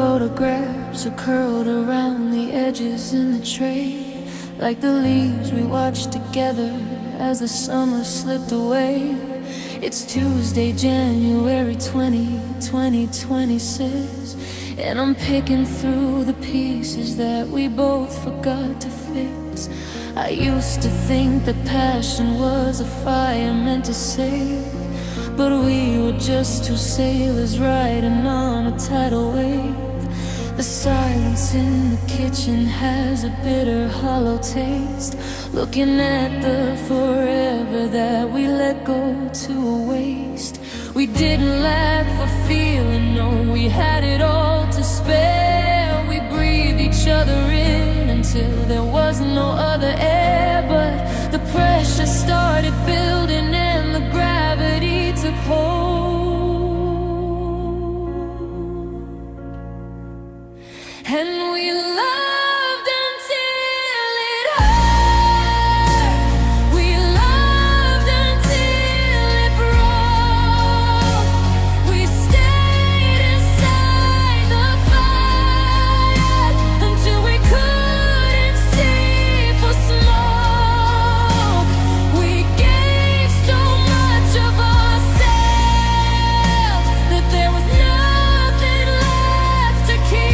photographs are curled around the edges in the tray, like the leaves we watched together as the summer slipped away. It's Tuesday, January 2026, and I'm picking through the pieces that we both forgot to fix. I used to think that passion was a fire meant to save, but we were just two sailors riding on a tidal wave. The silence in the kitchen has a bitter, hollow taste, looking at the forever that we let go to a waste. We didn't lack for feeling, no, we had it all to spare. We breathed each other in until there was no other air, but the pressure started building and the gravity took hold. And we loved until it hurt. We loved until it broke. We stayed inside the fire until we couldn't see for smoke. We gave so much of ourselves that there was nothing left to keep.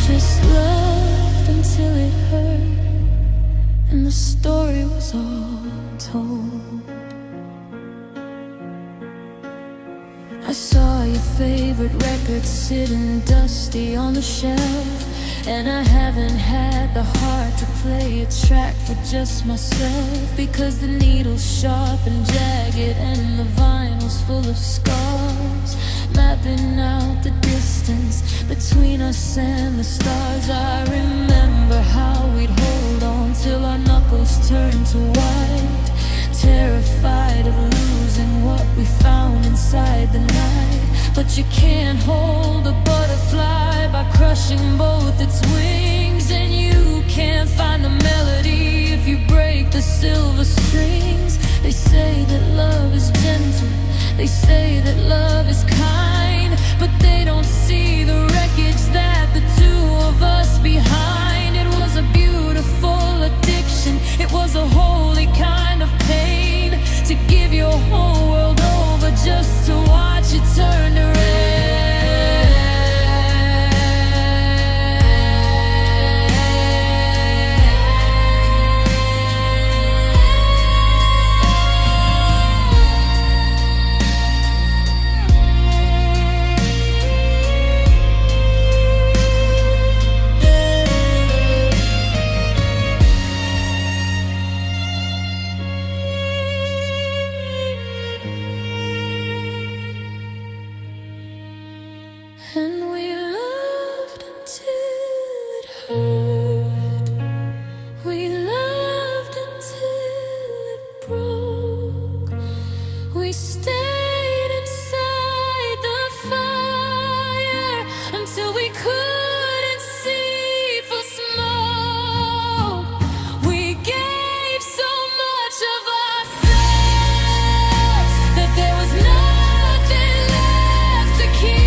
Just loved until it hurt, and the story was all told. I saw your favorite record sitting dusty on the shelf, and I haven't had the heart to play a track for just myself, because the needle's sharp and jagged and the vinyl's full of scars, mapping out the distance between us and the stars. I remember how we'd hold on till our knuckles turned to white, terrified of losing what we found inside the night. But you can't hold a butterfly by crushing both its wings, and you can't find the melody if you break the silver strings. They say that love is gentle, they say that love is kind, but they don't see the wreckage that the two of us behind. It was a beautiful addiction, it was a holy kind of pain, to give your whole world over just to watch it turn to red. And we loved until it hurt. We loved until it broke. We stayed inside the fire until we couldn't see for smoke. We gave so much of ourselves that there was nothing left to keep.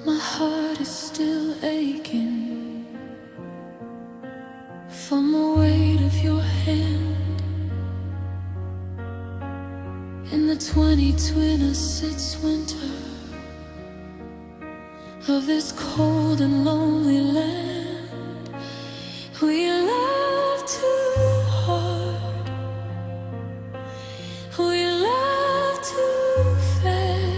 My heart is still aching from the weight of your hand. In the 2026 winter of this cold and lonely land, we love too hard, we love too fast.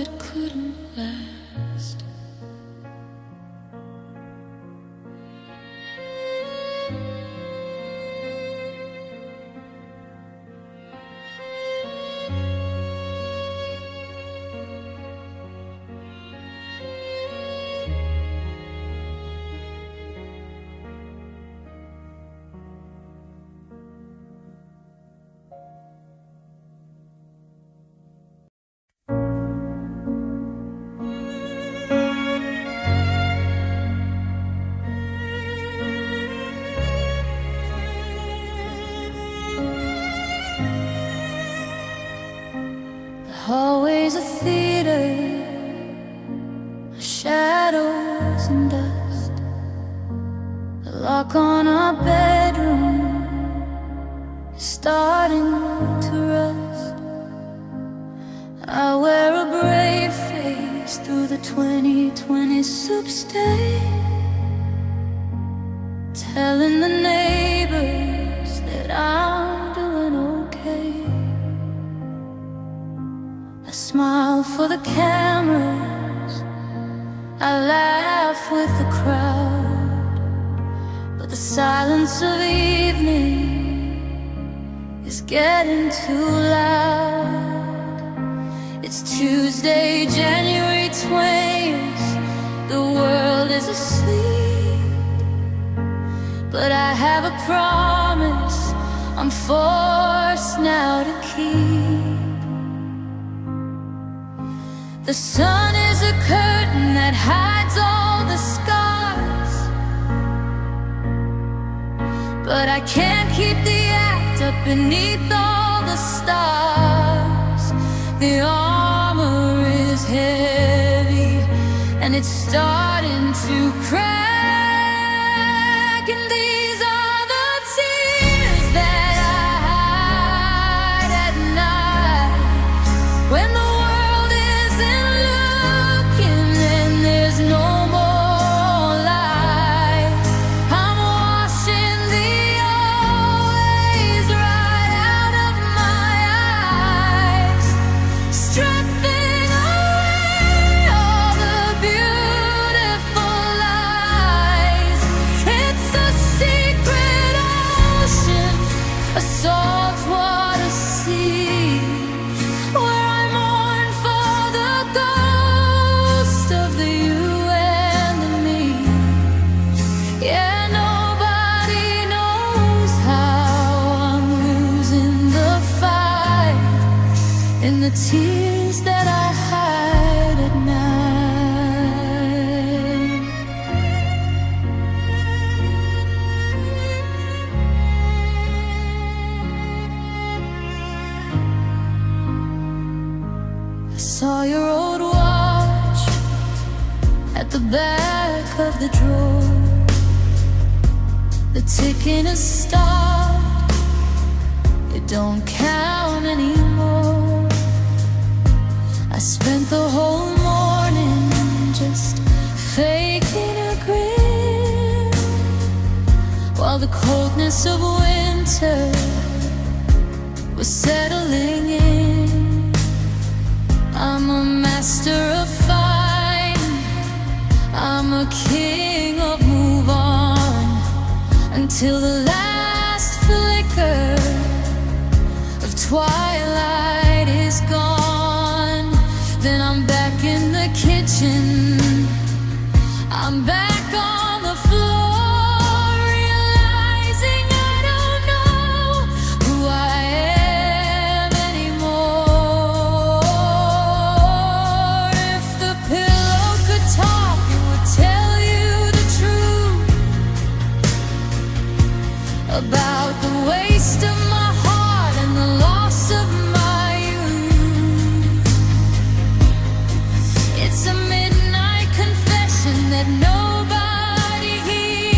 that couldn't last. Hallways of theater, shadows and dust. The lock on our bedroom is starting to rust. I wear a brave face through the 2020 soup stain, telling the neighbors that I'm doing okay. I smile for the cameras, I laugh with the crowd, but the silence of evening is getting too loud. It's Tuesday, January 20th, the world is asleep, but I have a promise I'm forced now to keep. The sun is a curtain that hides all the scars, but I can't keep the act up beneath all the stars. The armor is heavy and it's starting to crack, and these are the tears that I hide at night when the the tears that I hide at night. I saw your old watch at the back of the drawer. The ticking has stopped, it don't count anymore. I spent the whole morning just faking a grin, while the coldness of winter was settling in. I'm a master of fighting, I'm a king of move on, until the last flicker of twilight is gone. Then I'm back in the kitchen, I'm back on the floor, realizing I don't know who I am anymore. If the pillow could talk, it would tell you the truth about the waste of my heart and the loss of my youth. It's a midnight confession that nobody hears.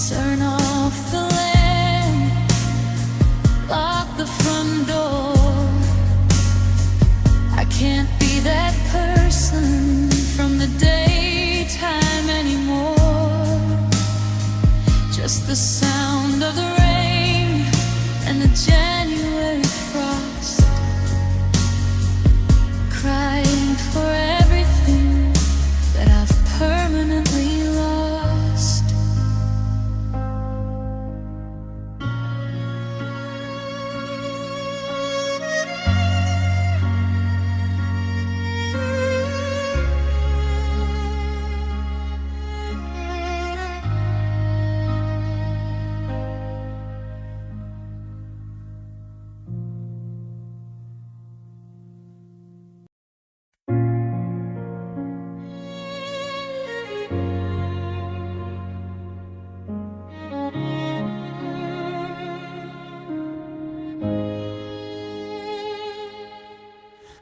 Turn off the lamp, lock the front door. I can't be that person from the daytime anymore. Just the sound of the rain and the January frost, crying for everything that I've permanently lost.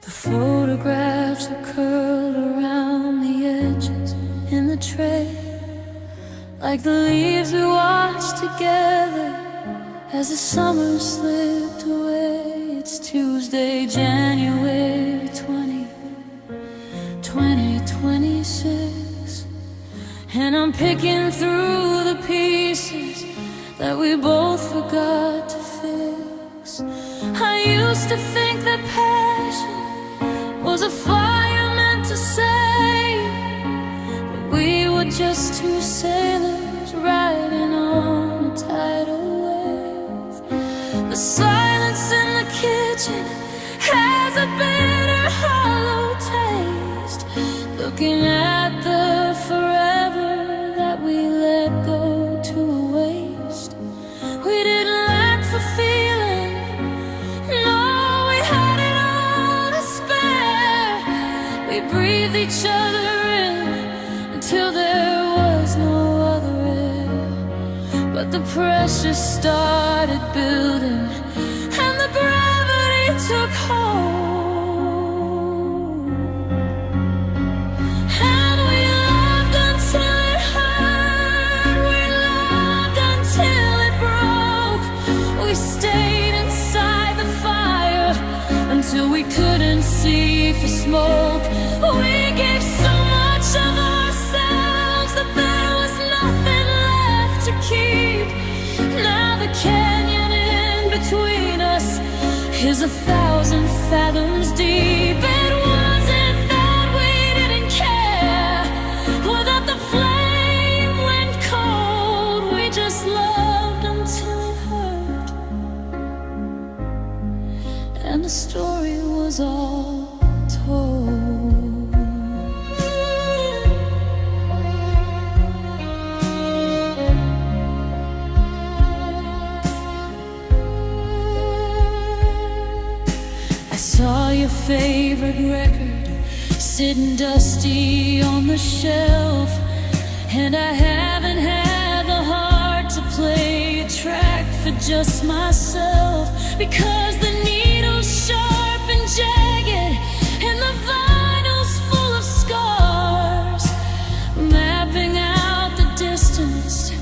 The photographs are curled around the edges in the tray, like the leaves we watched together as the summer slipped away. It's Tuesday, January 2026, and I'm picking through the pieces that we both forgot to fix. I used to think that passion was a fire meant to save, but we were just two sailors riding on a tidal wave. The silence in the kitchen has a bitter, hollow taste, looking at the forever that we let go to waste. We didn't lack for feeling, no, we had it all to spare. We breathed each other in until there was no other air. But the pressure started building and the gravity took hold. And we loved until it hurt, we loved until it broke. We stayed inside the fire until we couldn't see for smoke. We gave so much of ourselves that there was nothing left to keep. Now the canyon in between us is 1,000 fathoms deep. It wasn't that we didn't care, or that the flame went cold. We just loved until it hurt, and the story was all told. I saw your favorite record sitting dusty on the shelf, and I haven't had the heart to play a track for just myself, because the needle's sharp and jagged and the vinyl's full of scars, mapping out the distance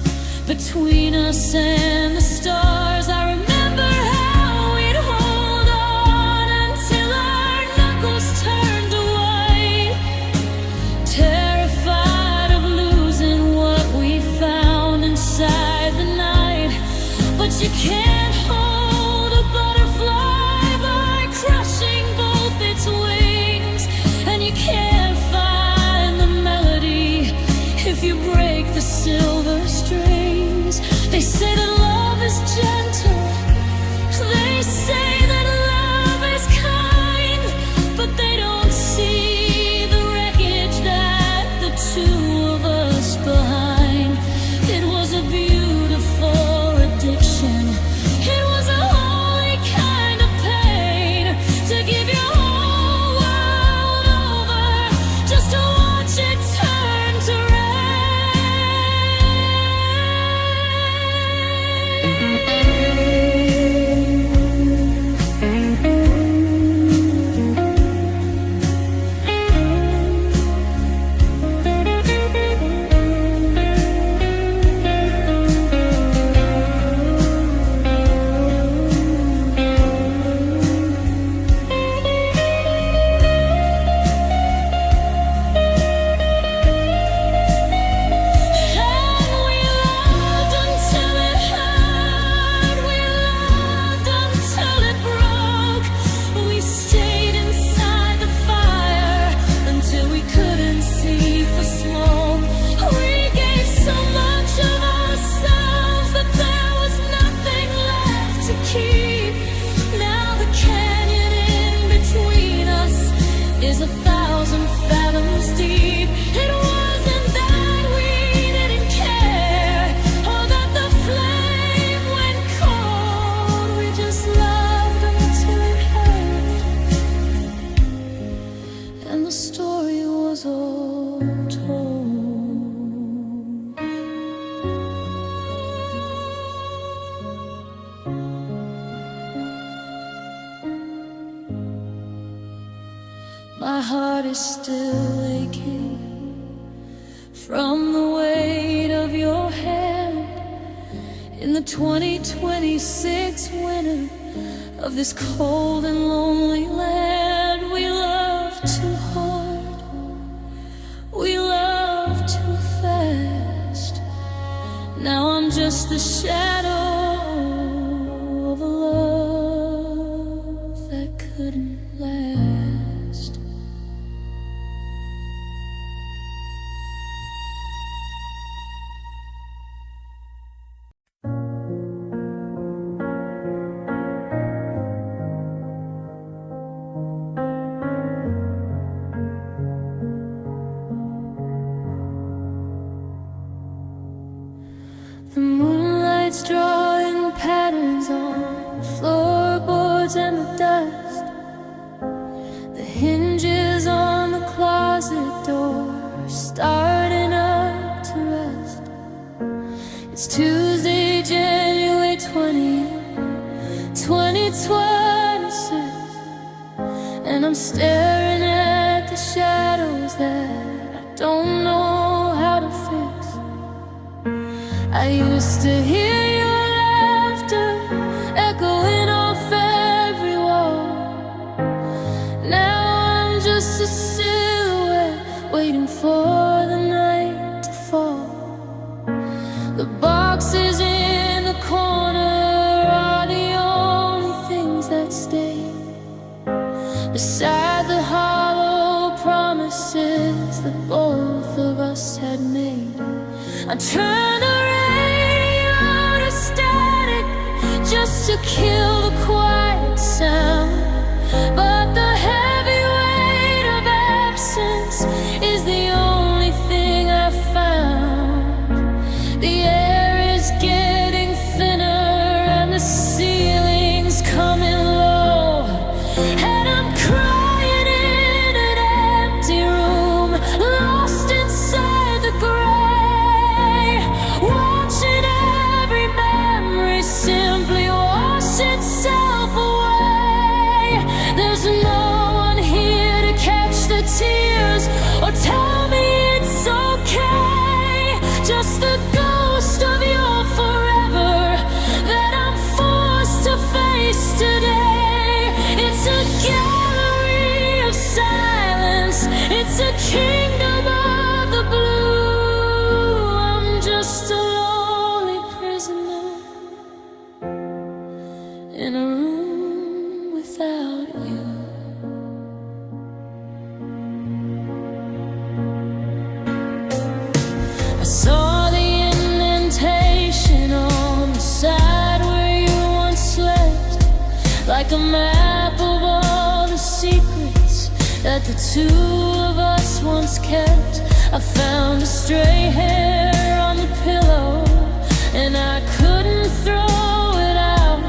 between us and the stars. I remember how we'd hold on until our knuckles turned to white, terrified of losing what we found inside the night. But you can't hold a butterfly by crushing both its wings, and you can't find the melody if you break the silver strings. They say that love is gentle heart is still aching from the weight of your hand in the 2026 winter of this cold and lonely land. We love too hard, we love too fast. Now I'm just the shadow of a love that couldn't last. The moonlight's drawing patterns on the floorboards and the dust. The hinges on the closet door are starting up to rust. It's Tuesday, January 20th, 2026, and I'm staring at the shadows that I don't know how to fix. I used to hear your laughter echoing off every wall. Now I'm just a silhouette waiting for the night to fall. The boxes in the corner are the only things that stay beside the hollow promises that both of us had made. I turned the radio to static just to kill the quiet sound, but the heavy weight of absence is the only thing I found. The air is getting thinner and the ceiling's coming low, and I'm crying in an empty room, lost inside the gray, watching every memory simply wash itself away. There's no one here to catch the tears or tell me it's okay. Just the ghost of your forever that I'm forced to face today. It's a gallery of silence, it's a kingdom of the blue. I'm just a lonely prisoner in a room without you. I saw the indentation on the side where you once slept, like a map of all the secrets that the two of us once kept. I found a stray hair on the pillow and I couldn't throw it out.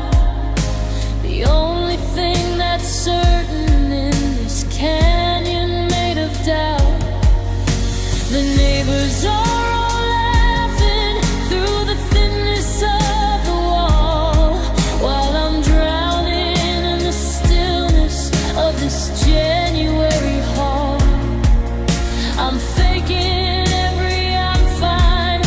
The only thing that's certain in this canyon made of doubt, the neighbors are all laughing through the thinness of the wall, while I'm drowning in the stillness of this January hall. I'm faking every I'm fine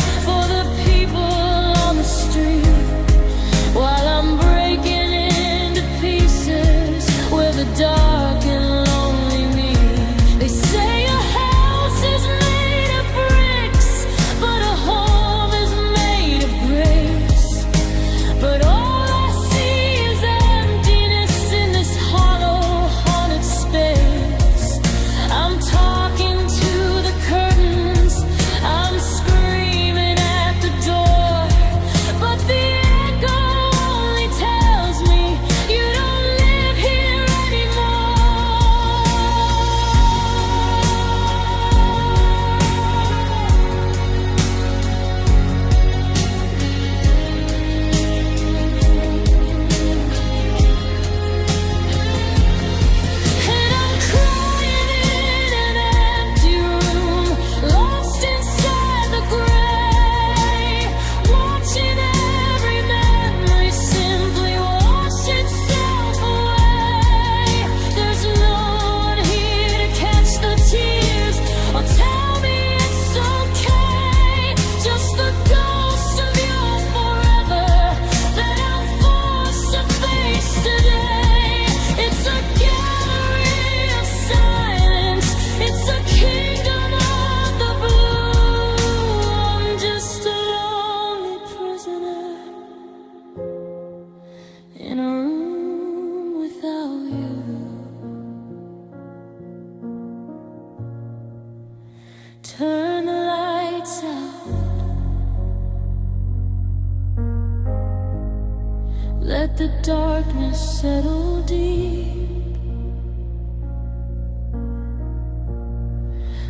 Let the darkness settle deep.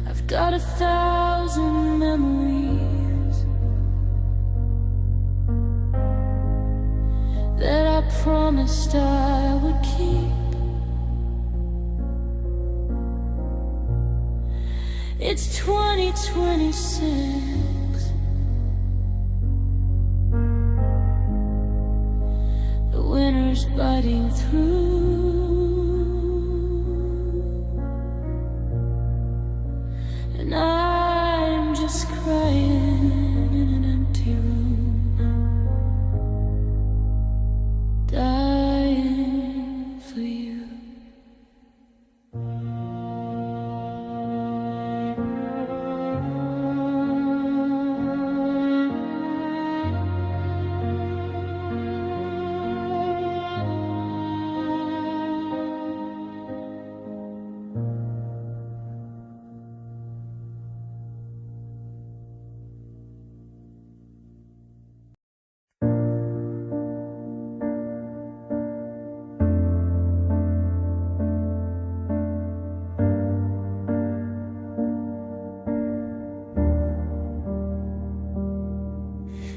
I've got 1,000 memories that I promised I would keep. It's 2026. The winter's biting through, and I'm just crying in an empty room, dying for you.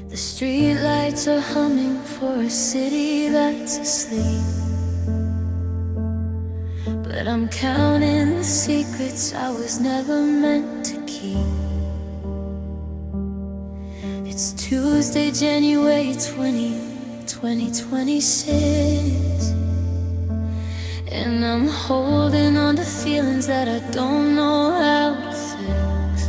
The streetlights are humming for a city that's asleep, but I'm counting the secrets I was never meant to keep. It's Tuesday, January 20, 2026, and I'm holding on to feelings that I don't know how to fix.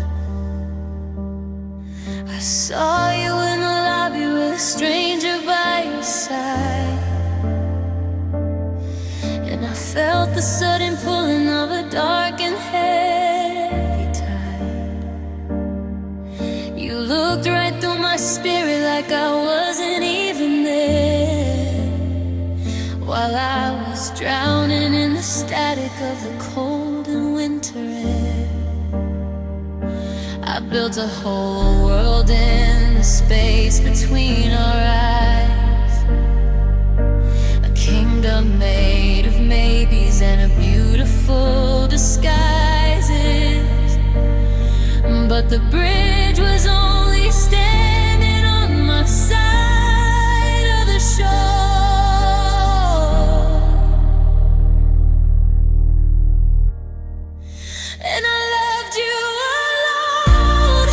I saw you in the lobby with a stranger by your side, and I felt the sudden pulling of a dark and heavy tide. You looked right through my spirit like I wasn't even there, while I was drowning in the static of the cold and winter air. I built a whole world in the space between our eyes, a kingdom made of maybes and of beautiful disguises. But the bridge was only standing on my side of the shore, and I loved you alone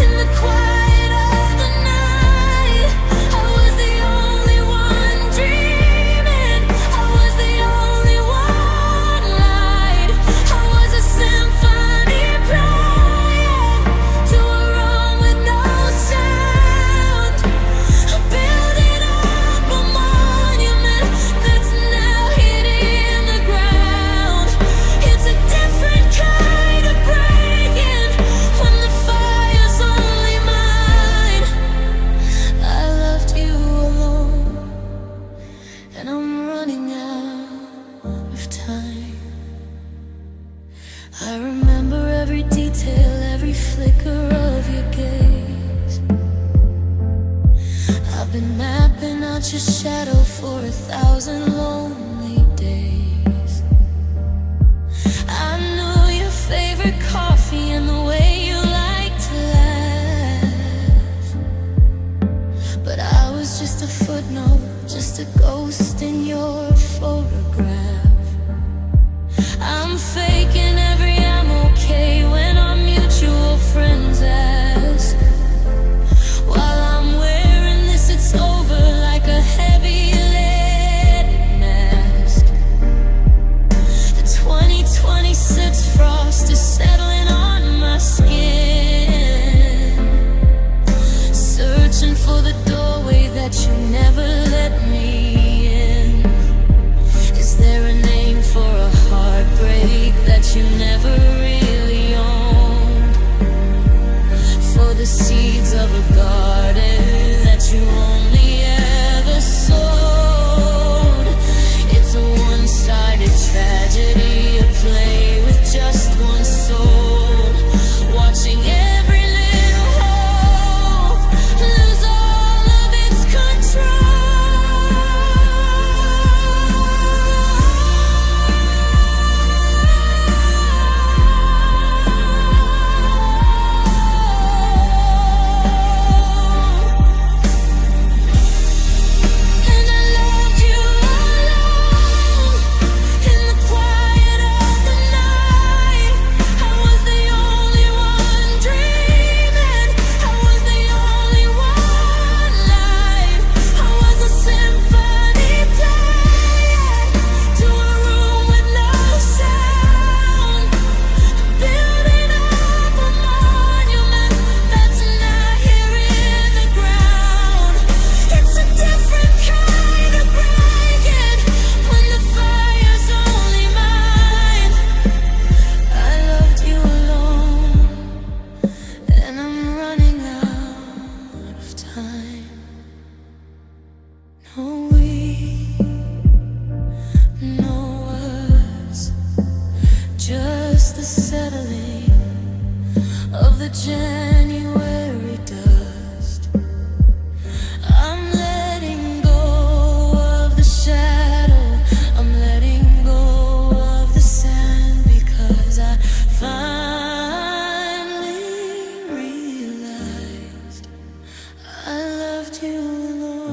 in the quiet of the night. I was the only one dreaming, I was the only one light. I was a symphony playing to a room with no sound, building up a monument that's now hitting the ground. It's a different kind of breaking when the fire's only mine. I loved you alone, and I'm running out of time. I remember every detail, every flicker of your gaze. I've been mapping out your shadow for 1,000 lonely days. I knew your favorite coffee and the way you like to laugh, but I was just a footnote, just a ghost in your photograph. I'm faking every I'm okay when our mutual friends ask. While I'm wearing this, it's over like a heavy lead mask. The 2026 frost is settling on my skin, searching for the doorway that you never let me in. Is there a name for a heartbreak that you never really owned? For the seeds of a garden that you only ever sowed. It's a one-sided tragedy, a play with just one soul, watching every little hope lose all time. No we, no us, just the settling of the January dust. I'm letting go of the shadow, I'm letting go of the sand, because I finally realized I loved you alone.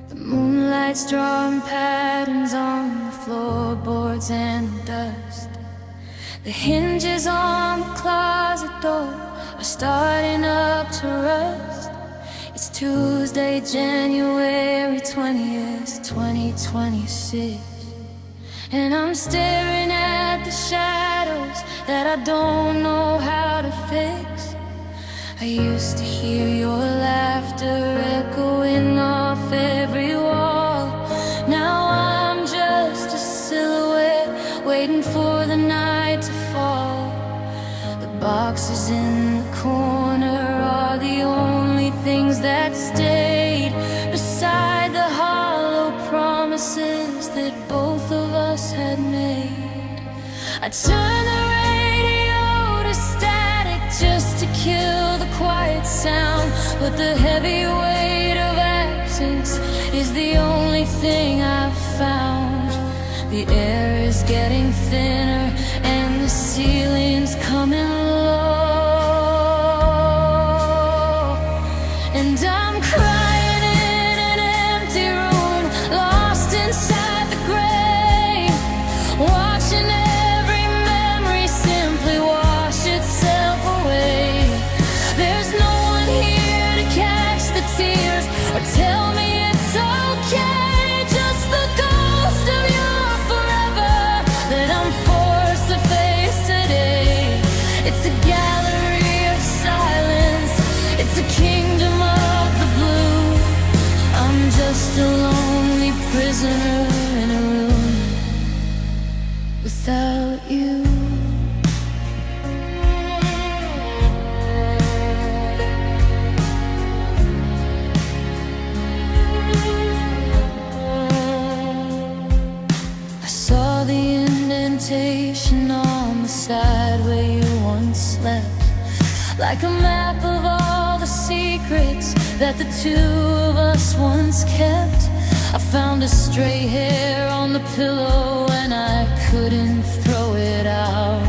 The moonlight's drawing patterns on the floorboards and the dust. The hinges on the closet door are starting up to rust. It's Tuesday, January 20th, 2026, and I'm staring at the shadows that I don't know how to fix. I used to hear your laughter echoing off every wall. Now I'm just a silhouette waiting for the night to fall. The boxes in the corner are the only things that stayed, beside the hollow promises that both of us had made. I turned the radio to static just to kill the quiet sound, but the heavy weight of absence is the only thing I've found. The air is getting thinner and the ceiling's coming low, and I'm crying in an empty room, lost inside the gray, watching every memory simply wash itself away. There's no one here to catch the tears or tell me it's okay, just the ghost of your forever that I'm forced to face today. It's a gallery of silence, it's a kingdom of the blue. I'm just a lonely prisoner in a room without you. I saw the indentation on the side where you once slept, like a map of all the secrets that the two of us once kept. I found a stray hair on the pillow and I couldn't throw it out.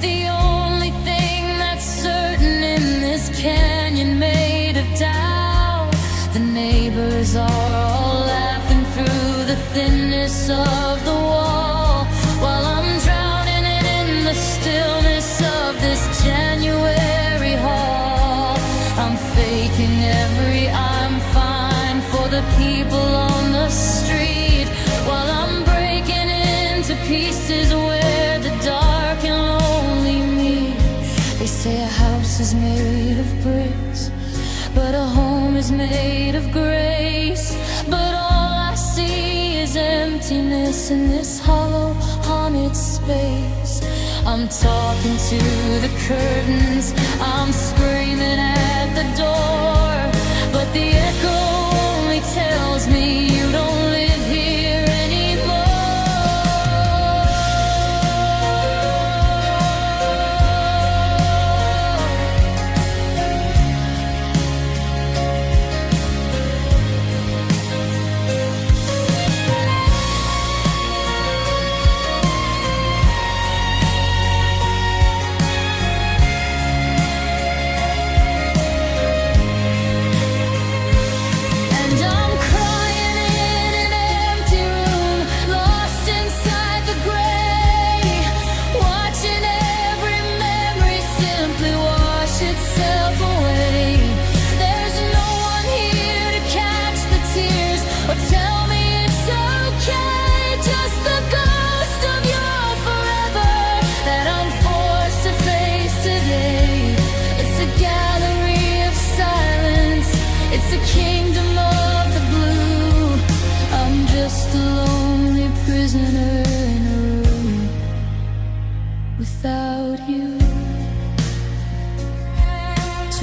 The only thing that's certain in this canyon made of doubt, the neighbors are all laughing through the thinness of the wall, while I'm drowning it in the stillness of this January hall. I'm faking every I'm fine for the people on the street, while I'm breaking into pieces where the dark and lonely meet. They say a house is made of bricks, but a home is made of grace. But all I see is emptiness in this hollow, haunted space. I'm talking to the curtains, I'm screaming at the door, but the echo only tells me you don't live here anymore.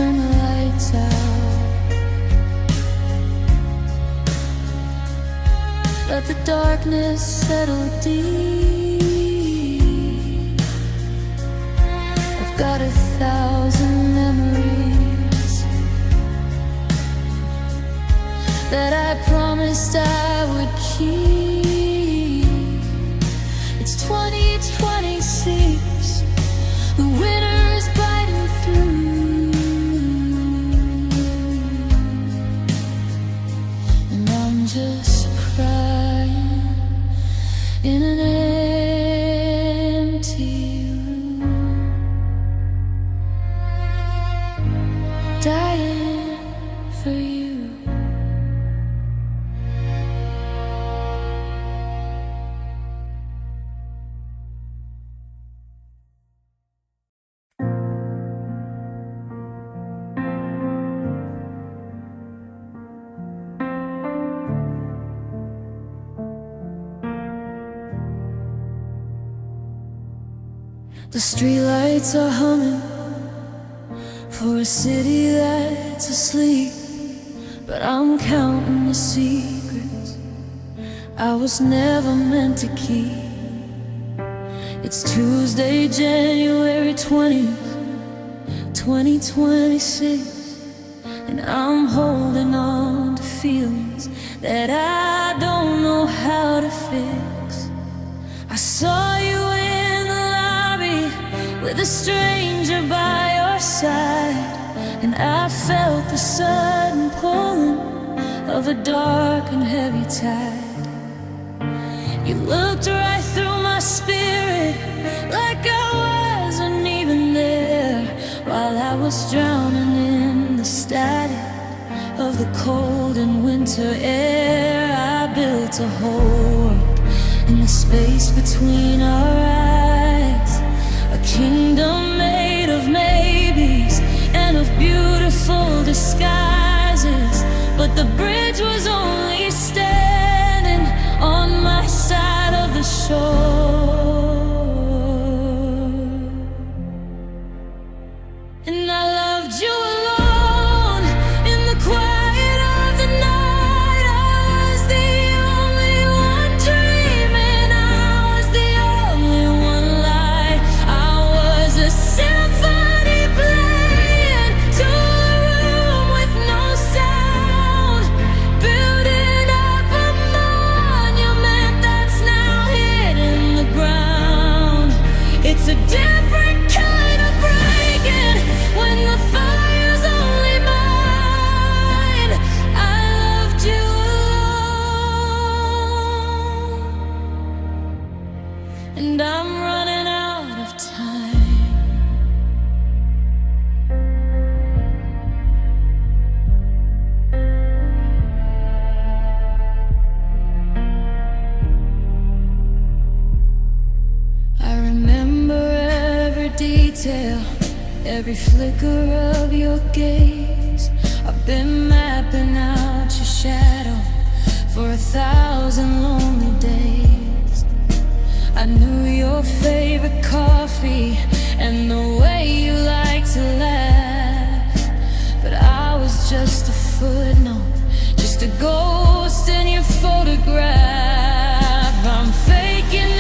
turn the lights out. Let the darkness settle deep. I've got 1,000 memories that I promised I would keep. It's 2026, the winter is biting through, and I'm just crying in an empty room, dying for you. The streetlights are humming for a city that's asleep, but I'm counting the secrets I was never meant to keep. It's Tuesday, January 20th, 2026, and I'm holding on to feelings that I don't know how to fix. I saw you in the lobby with a stranger by your side, and I felt the sudden pulling of a dark and heavy tide. You looked right through my spirit like I wasn't even there, while I was drowning in the static of the cold and winter air. I built a hole in the space between our eyes, a kingdom made of maybes and of beautiful disguises, but the bridge was only standing on my side of the shore. And I loved you alone in the quiet of the night. I was the only one dreaming, I was the only one light. I was a symphony playing to a room with no sound, building up a monument that's now hid in the ground. It's a different kind of breaking when the fire's only mine. I loved you alone, and I'm running out of time. I remember every detail, every flicker of your gaze. I've been mapping out your shadow for 1,000 lonely days. I knew your favorite coffee and the way you like to laugh, but I was just a footnote, just a ghost in your photograph. I'm faking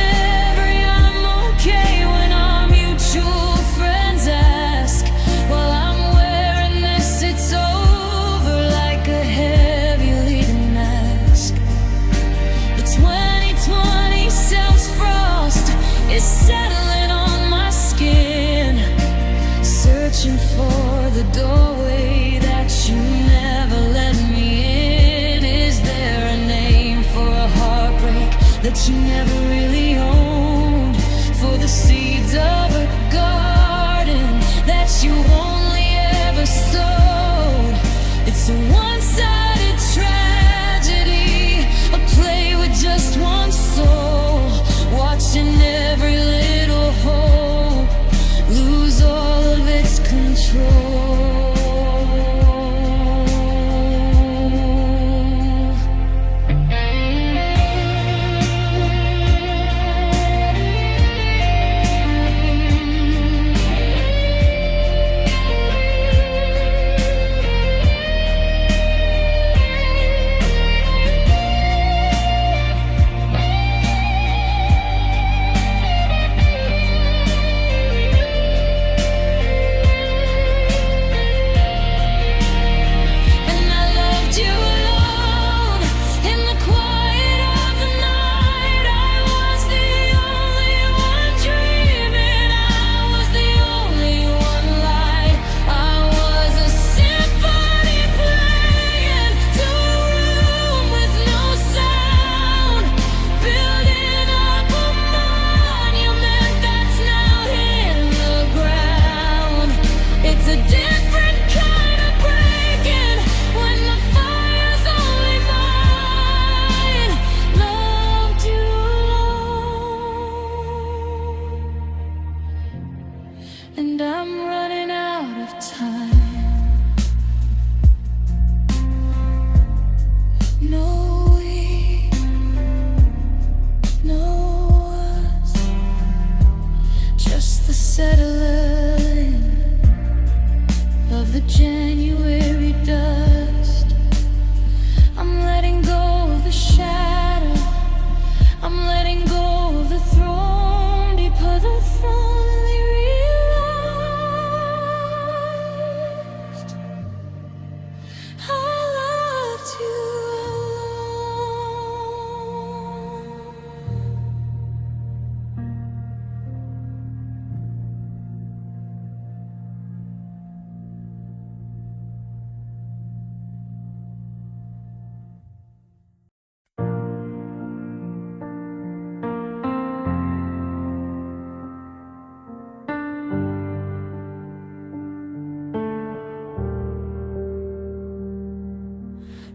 every I'm okay when our mutual friends ask. While I'm wearing this, it's over like a heavy leading mask. The 2020 self-frost is settling on my skin, searching for the doorway that you never let me in. Is there a name for a heartbreak that you never really owned? For the seeds of a garden that you only ever sowed? It's a one-sided tragedy, a play with just one soul, watching every little hope lose all of its control.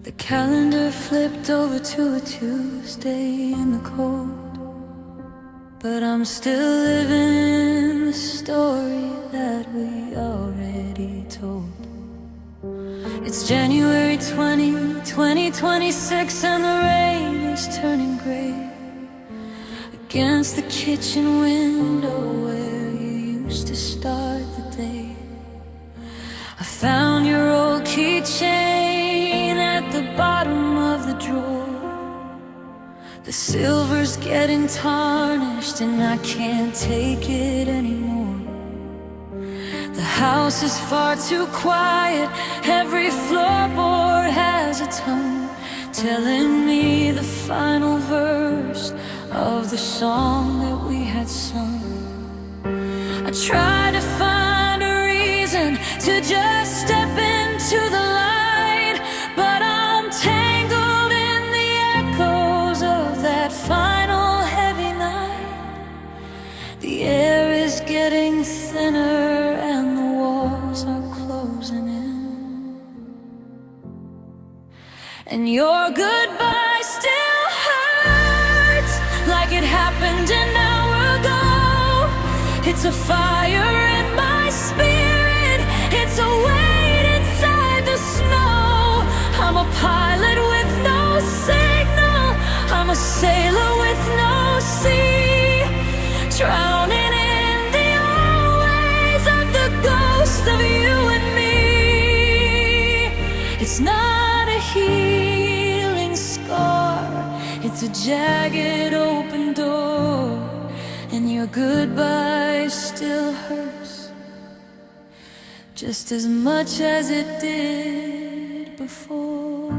The calendar flipped over to a Tuesday in the cold, but I'm still living the story that we already told. It's January 2026, and the rain is turning gray against the kitchen window where you used to start the day. I found your old keychain at the bottom of the drawer. The silver's getting tarnished and I can't take it anymore. The house is far too quiet, every floorboard has a tongue telling me the final verse of the song that we had sung. I try to find a reason to just step into the light, but I'm tangled in the echoes of that final heavy night. The air is getting thinner and the walls are closing in, and your goodbye still hurts like it happened an hour ago. It's a fire in my spirit, it's a weight inside the snow. I'm a pilot with no signal, I'm a sailor with no sea, drowning in the old ways of the ghost of you and me. It's not a healing scar, it's a jagged open door, and your goodbye still hurts just as much as it did before.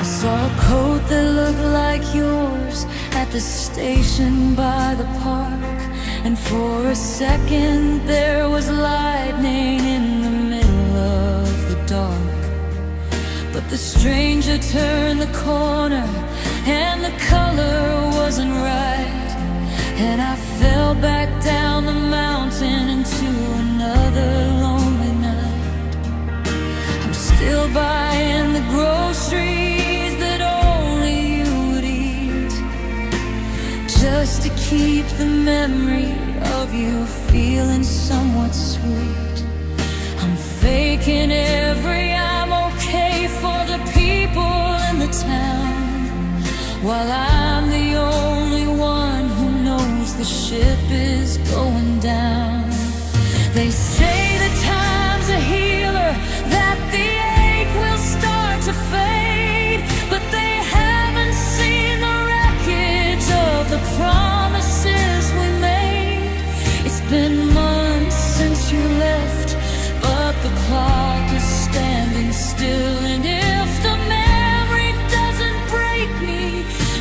I saw a coat that looked like yours at the station by the park, and for a second there was lightning in the middle of the dark. But the stranger turned the corner and the color wasn't right, and I fell back down the mountain into another lonely night. I'm still buying the groceries that only you would eat, just to keep the memory of you feeling somewhat sweet. I'm faking every I'm okay for the people in the town, while I'm the only one who knows the ship is going down. They say the time's a healer, that the ache will start to fade, but they haven't seen the wreckage of the promises we made. It's been months since you left, but the clock is standing still, and if the memory doesn't break me,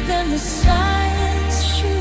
then the silence surely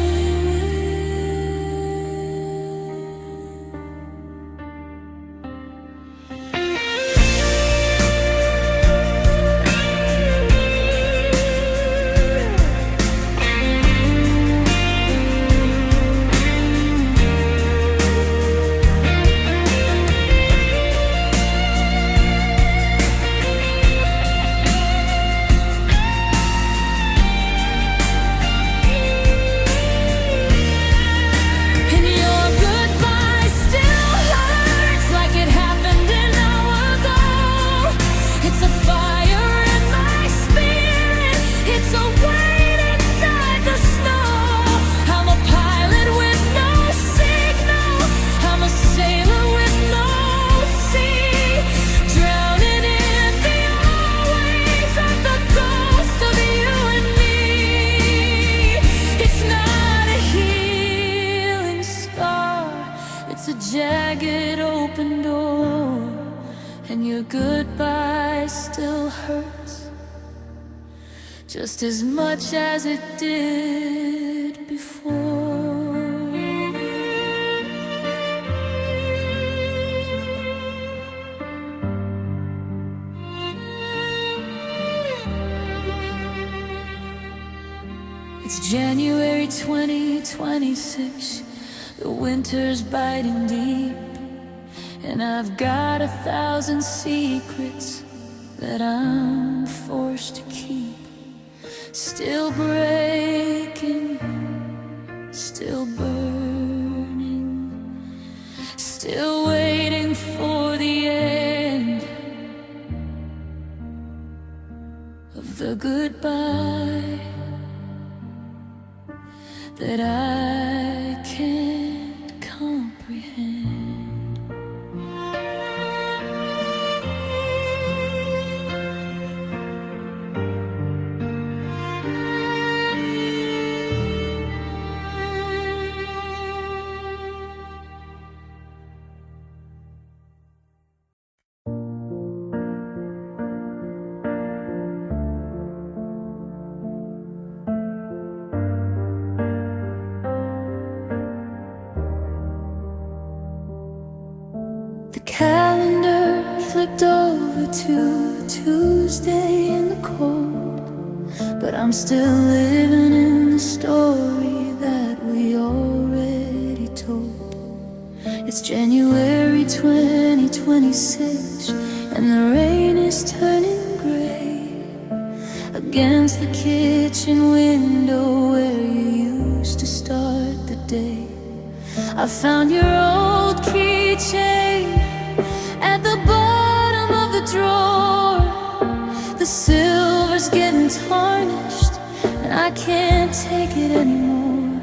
jagged open door, and your goodbye still hurts just as much as it did before. It's January 2026, the winter's biting deep, And I've got 1,000 secrets that I'm forced to keep. Still breaking, still burning, still waiting for the end of the goodbye that I can't comprehend. The calendar flipped over to Tuesday in the cold, but I'm still living in the story that we already told. It's January 2026, and the rain is turning gray against the kitchen window where you used to start the day. I found your old keychain at the bottom of the drawer. The silver's getting tarnished, and I can't take it anymore.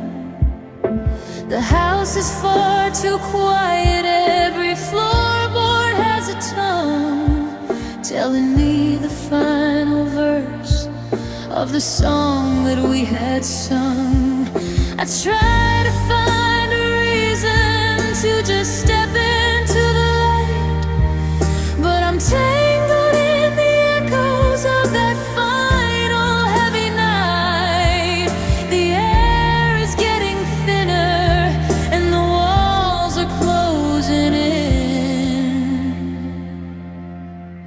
The house is far too quiet. Every floorboard has a tongue telling me the final verse of the song that we had sung. I try to find a reason to just step into the light, but I'm tangled in the echoes of that final heavy night. The air is getting thinner and the walls are closing in,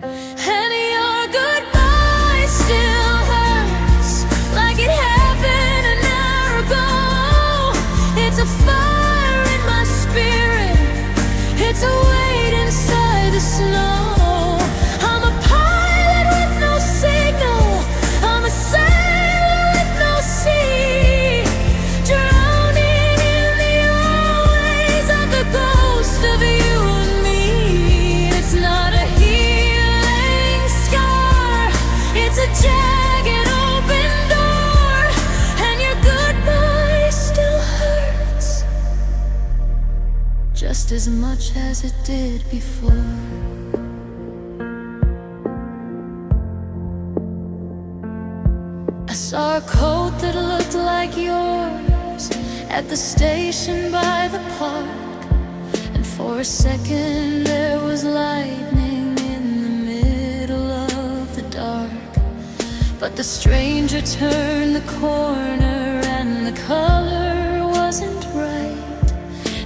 and your goodbye still hurts like it happened an hour ago. It's a fire in my spirit, it's a weight inside the snow. I'm a pilot with no signal, I'm a sailor with no sea, drowning in the always of the ghost of you and me. It's not a healing scar, it's a jagged open door, and your goodbye still hurts just as much as it did before. I saw a coat that looked like yours at the station by the park, and for a second there was lightning in the middle of the dark. But the stranger turned the corner and the color wasn't right,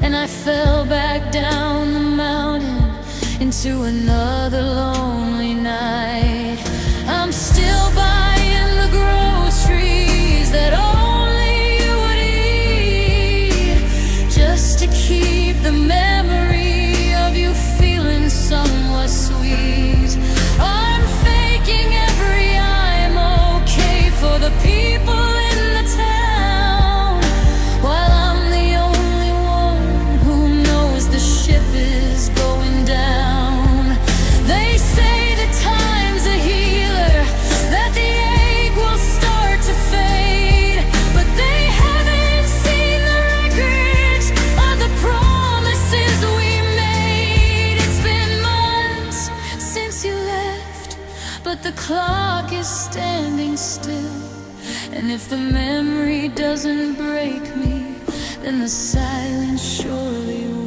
and I fell back down the mountain into another lonely night. I'm still buying the groceries that only you would eat, just to keep the memory of you feeling somewhat sweet. I'm faking every I'm okay for the people in the town, while I'm the only one who knows the ship is going down. They say that time's a healer, that the ache will start to fade, but they haven't seen the records of the promises we made. It's been months since you left, but the clock is standing still, and if the memory doesn't break me, then the silence surely will.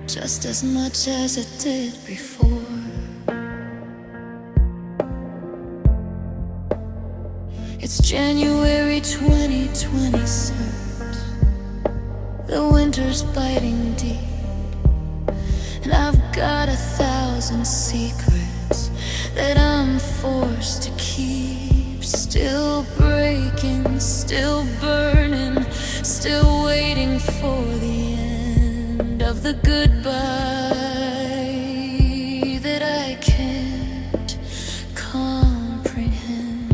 just as much as it did before. It's January 2026. The winter's biting deep, and I've got 1,000 secrets that I'm forced to keep. Still breaking, still burning, still waiting for the end of the goodbye that I can't comprehend.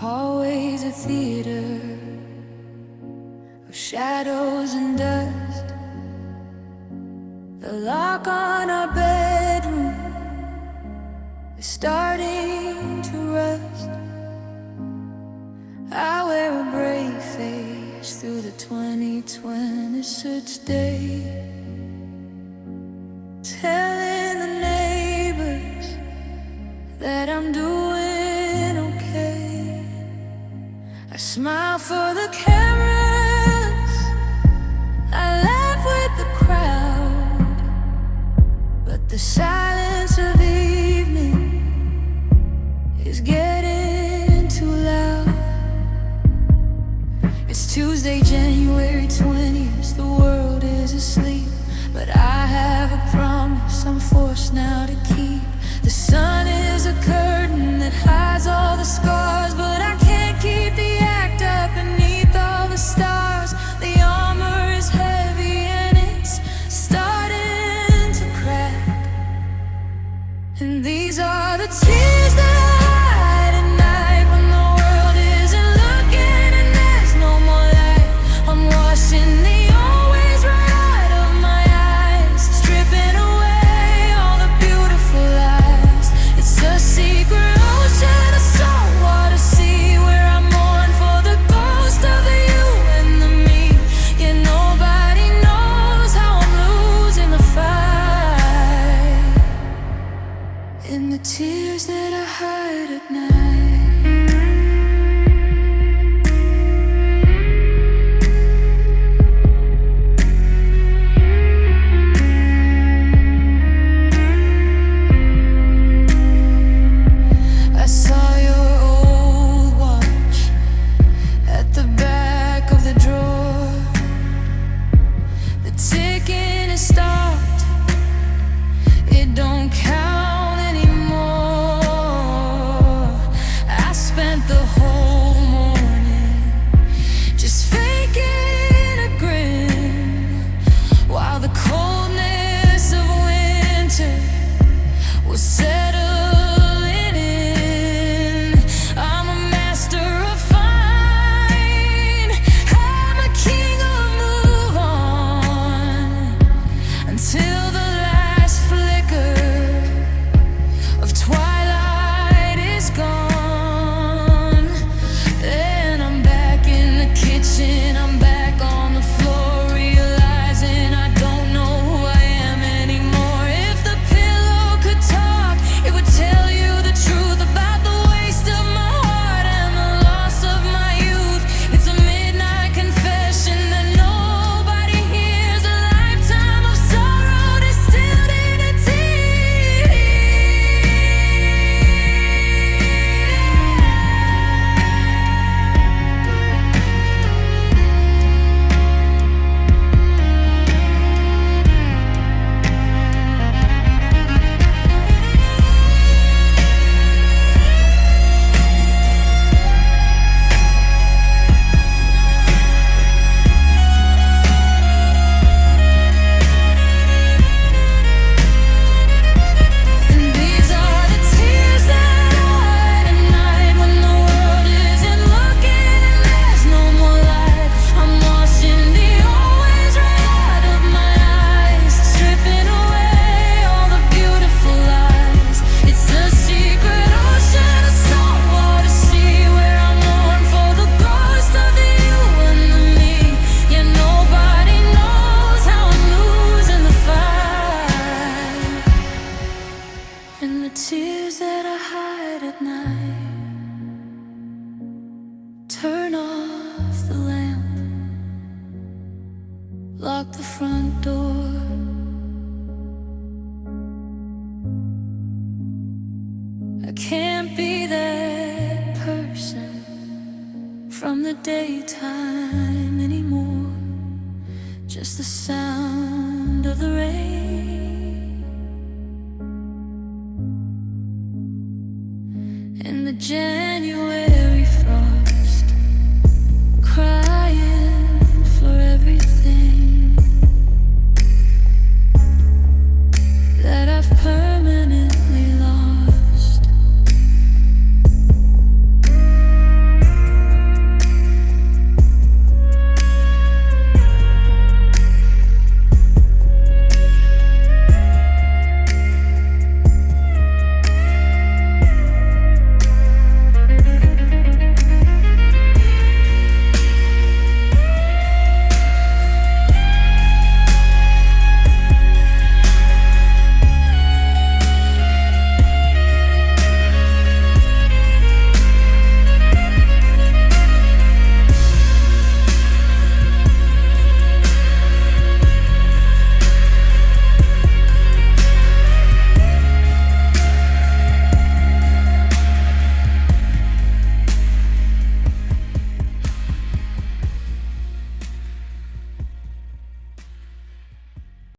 Hallways of theater, of shadows and dust. The lock on our bedroom is starting to rust. I wear a brave face through the 2026 day, telling the neighbors that I'm doing okay. I smile for the cameras, I laugh with the crowd, but the silence of evening is getting too loud. It's Tuesday, January 20th, the world is asleep, but I have a promise I'm forced now to keep. The sun is a curtain that hides all the scars, but I can't keep the act up beneath all the stars. The armor is heavy and it's starting to crack, and these are the tears that I hide at night when the world isn't looking and there's no more light. I'm washing the old ways right out of my eyes, stripping away all the beautiful lies. It's a secret ocean of salt water lock the front door. I can't be that person from the daytime anymore. Just the sound of the rain and the jam